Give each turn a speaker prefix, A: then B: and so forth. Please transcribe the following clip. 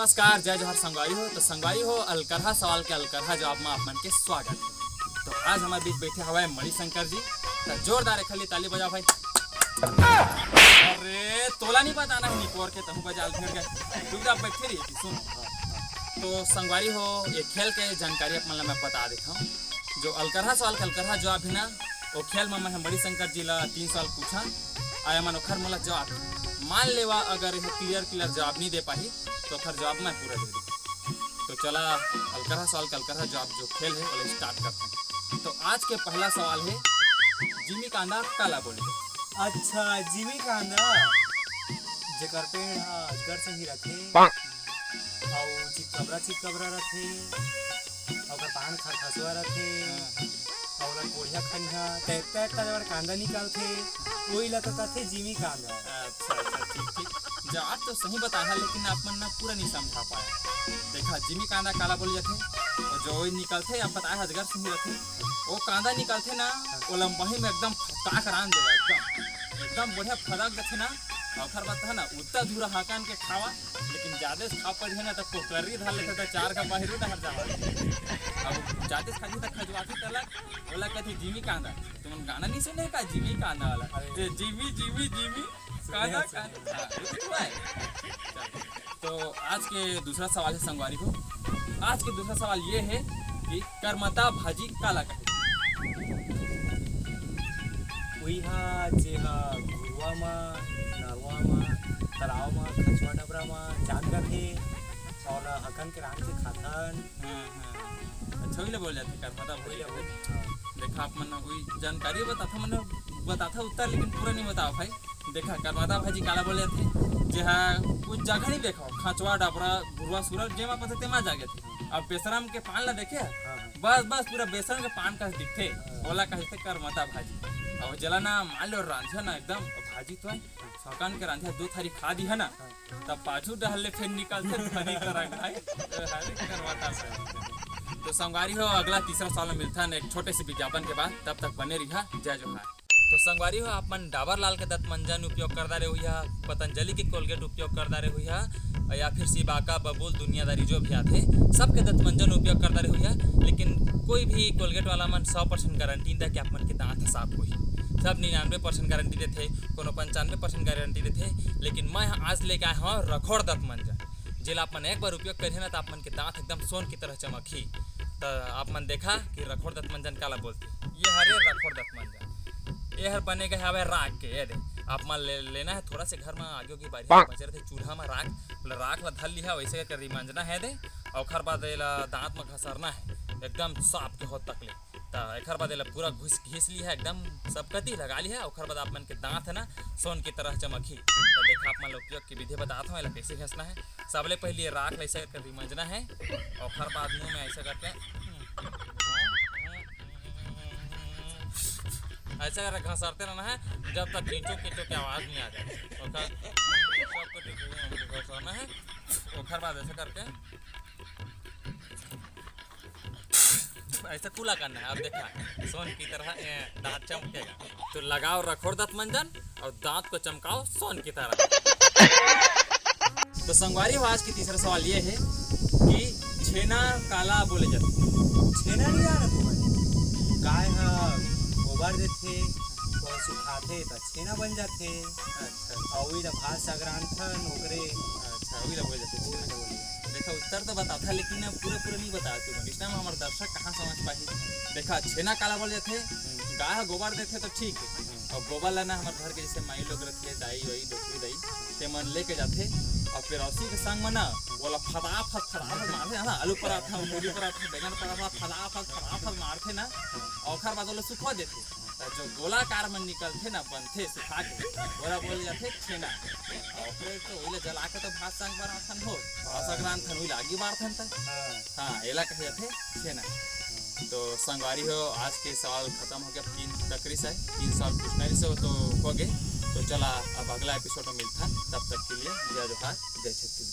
A: नमस्कार, जय जोहर संगवारी हो। तो संगवारी हो अलकरहा सवाल के अलकरहा जवाब में आप मन के स्वागत है। तो आज हमारे बीच बैठे हवाए मणिशंकर जी। तो जोरदार एक खाली ताली बजाओ भाई। अरे तोला नहीं बताना है निकोर के तहु बजा फिर गए चुपचाप बैठे रही सुन। तो संगवारी हो एक खेल के जानकारी अपन मैं बता देता हूँ। जो अलकरहा सवाल का अलकरहा जवाब है ना, वो खेल में मैं मणिशंकर जी ला 3 सवाल पूछा आया मन ओखर मोला जवाब मान लेवा। अगर यह क्लियर जवाब नहीं दे पाही तो फिर जवाब मैं पूरा दे दूँ। तो चला अलकरहा सवाल का अलकरहा जवाब जो खेल है वो स्टार्ट करते हैं। तो आज के पहला सवाल है, जिमी कांदा काला बोले।
B: अच्छा, जिमी कांदा जेकर पेड़ अजगर से ही रखे और चितकबरा रखे और पान खरखसवा रखे और कोढ़िया खनिहा तैर जब कांदा निकालते वही ला तो कहते जिमी कांदा।
A: अच्छा ठीक जवाब तो सही बताया, लेकिन अपन ना पूरा नहीं समझा पाया। देखा जिमी कांदा काला बोले जाते और जो निकलते आप बताया अजगर से ही रखे वो कांदा निकलते ना वो लंबाई में एकदम फटाक रान देवा एकदम बढ़िया फटक देते ना। और फिर बात है ना उतना धूरा हाकान के खावा, लेकिन ज्यादा खा पड़ी है ना तो पोकरी धर लेते तो 4 का बाहर डहर जावा। अब ज्यादा खाती तो खजवाती तलक बोला कहते जिमी कांदा। तुम गाना नहीं सुने का जिमी कांदा वाला जिमी जिमी जिमी कांदा कांदा। तो आज के दूसरा सवाल है संगवारी को। आज के दूसरा सवाल ये है कि करमता भाजी काला कहे।
B: गुरुआ में नरवा में तराव में खचवा डबरा में जान रखे और हकन के रान से खाथन।
A: अच्छा वही बोल जाते करमता भाजी। देखा आप मन वही जानकारी बताता उत्तर, लेकिन पूरा नहीं बताओ भाई। देखा करमता भाजी काला बोले थे जहा कुछ जगह नहीं देखो खचवा डबरा गुरुआ सूरज जेमा पता तेमा जागे थे। अब बेसरम के पान ला देखे बस पूरा बेसन के पान का दिखते बोला कहते करमता भाजी। और जला ना मान लो रांझा ना एकदम भाजी तो सकान के रांझा 2 थारी खा दी है ना तब पाछू डहले फिर निकलते धनी करा भाई करमता भाजी। तो संगवारी हो अगला तीसरा सवाल में मिलता है एक छोटे से विज्ञापन के बाद, तब तक बने रहिए। जय जोहार। तो संगवारी हो आप मन डाबर लाल के दंत मंजन उपयोग करता रहे हुई, पतंजलि की कोलगेट उपयोग करता रहे हुई, या फिर सिबाका बबूल दुनियादारी जो भी आते सबके दंत मंजन उपयोग करता रहे हुई। लेकिन कोई भी कोलगेट वाला मन 100% गारंटी दे कि आप मन के दांत साफ हुई। सब 99% गारंटी देते, कोनो 95% गारंटी देते। लेकिन मैं आज लेके आया हूँ रखोड़ दंत मंजन, जिला आप मन एक बार उपयोग करिए ना तो आप मन के दांत एकदम सोन की तरह चमकी। तो आप मन देखा कि रखोड़ दंत मंजन काला बोलते, ये हरे रखोड़ दंत मंजन ये हर बनेगा है राख के। ये दे आप मान लेना है थोड़ा से घर में आगे की बारी बचे रहे चूल्हा में राख ला धल लिया वैसे कर रिमांजना है दे। और खर बाद दांत में घसरना है एकदम साफ के हो तकले। तो एक बाद पूरा घिस लिया है एकदम सब कती लगा लिया है। और खर बाद आप मन के दांत है ना सोन की तरह चमकी। तो देखा आप मन उपयोग की विधि बताता हूँ कैसे घसना है। सबले पहले राख ऐसे कर रिमांजना है और खर बाद मुँह में ऐसे करके ऐसा कर घसरते रहना है जब तक कीचो की आवाज़ नहीं आ जाए। घसरना है और बाद ऐसे करके ऐसा कूला करना है। अब देखा सोन की तरह दांत चमकेगा। तो लगाओ रखोड़ दंत मंजन और दांत को चमकाओ सोन की तरह। तो संगवारी हो आज की तीसरा सवाल ये है कि छेना काला बोले जाते।
B: छेना नहीं आ रहा गाय गोबर देते और सुखाते तो छेना बन जाते। अच्छा, और वही भात सगरान था नौकरे।
A: अच्छा वही बोल जाते। देखा उत्तर तो बताता लेकिन पूरा नहीं बताते इसमें हमारे दर्शक कहाँ समझ पाए। देखा छेना काला बोल जाते गाय गोबर देते तो ठीक है। और गोबर लेना हमारे घर के जैसे माई लोग रखी है दाई वही डोकरी दाई ते मन लेके जाते और फिर उसी के संग में ना बोला फटाफट मारते है ना। आलू पराठा मूली पराठा बैंगन पराठा फटाफट मारते ना और खर बाद सुखा देते। जो गोलाकार में निकलते ना बनते सुखा के बोला बोले जाते छेना। और फिर तो वही जला के तो भात संग बनाथन हो सगरान थन वही आगे मारथन तन। हाँ एला कहे जाते छेना। तो संगवारी हो आज के सवाल खत्म हो गया। 3 तकरी से 3 सवाल पूछने से तो हो गए। तो चला अब अगला एपिसोड में मिलता, तब तक के लिए जय जोहार जय छत्तीसगढ़।